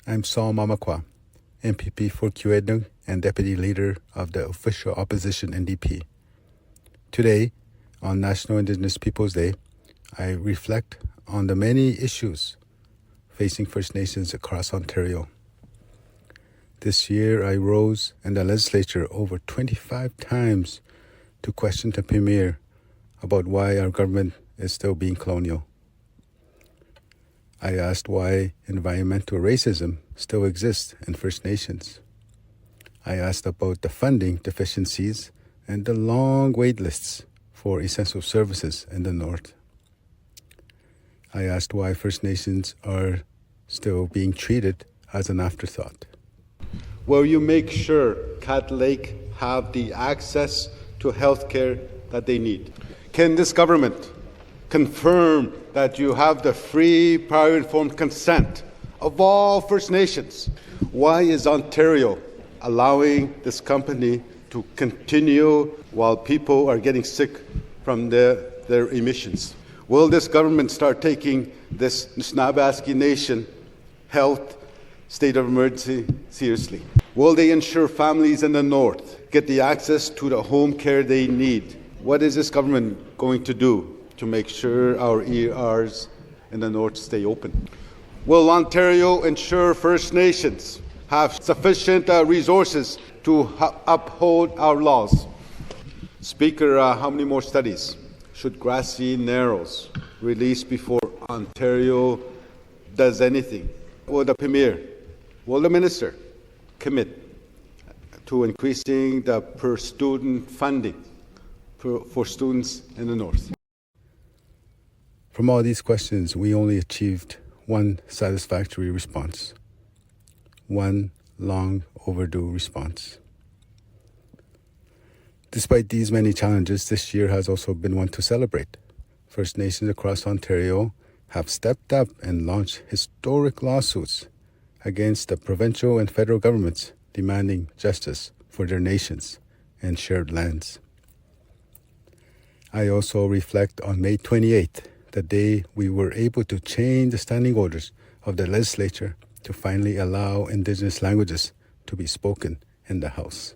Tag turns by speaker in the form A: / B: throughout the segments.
A: I'm Saul Mamakwa, MPP for Kiwetnug and Deputy Leader of the official opposition NDP. Today, on National Indigenous Peoples Day, I reflect on the many issues facing First Nations across Ontario. This year, I rose in the legislature over 25 times to question the Premier about why our government is still being colonial. I asked why environmental racism still exists in First Nations. I asked about the funding deficiencies and the long wait lists for essential services in the North. I asked why First Nations are still being treated as an afterthought.
B: Will you make sure Cat Lake have the access to health care that they need? Can this government confirm that you have the free, prior informed consent of all First Nations? Why is Ontario allowing this company to continue while people are getting sick from their emissions? Will this government start taking this Snabaski Nation health state of emergency seriously? Will they ensure families in the North get the access to the home care they need? What is this government going to do to make sure our ERs in the North stay open? Will Ontario ensure First Nations have sufficient resources to uphold our laws? Speaker, how many more studies should Grassy Narrows release before Ontario does anything? Will the Premier, will the Minister commit to increasing the per-student funding for students in the North?
A: From all these questions, we only achieved one satisfactory response, one long overdue response. Despite these many challenges, this year has also been one to celebrate. First Nations across Ontario have stepped up and launched historic lawsuits against the provincial and federal governments demanding justice for their nations and shared lands. I also reflect on May 28th, the day we were able to change the standing orders of the legislature to finally allow Indigenous languages to be spoken in the House.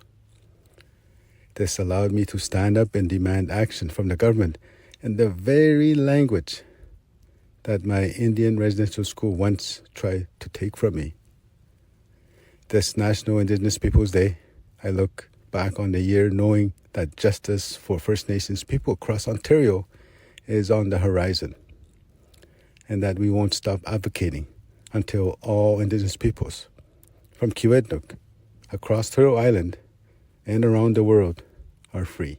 A: This allowed me to stand up and demand action from the government in the very language that my Indian residential school once tried to take from me. This National Indigenous Peoples Day, I look back on the year knowing that justice for First Nations people across Ontario is on the horizon, and that we won't stop advocating until all Indigenous peoples from Kiwetnug, across Turtle Island, and around the world are free.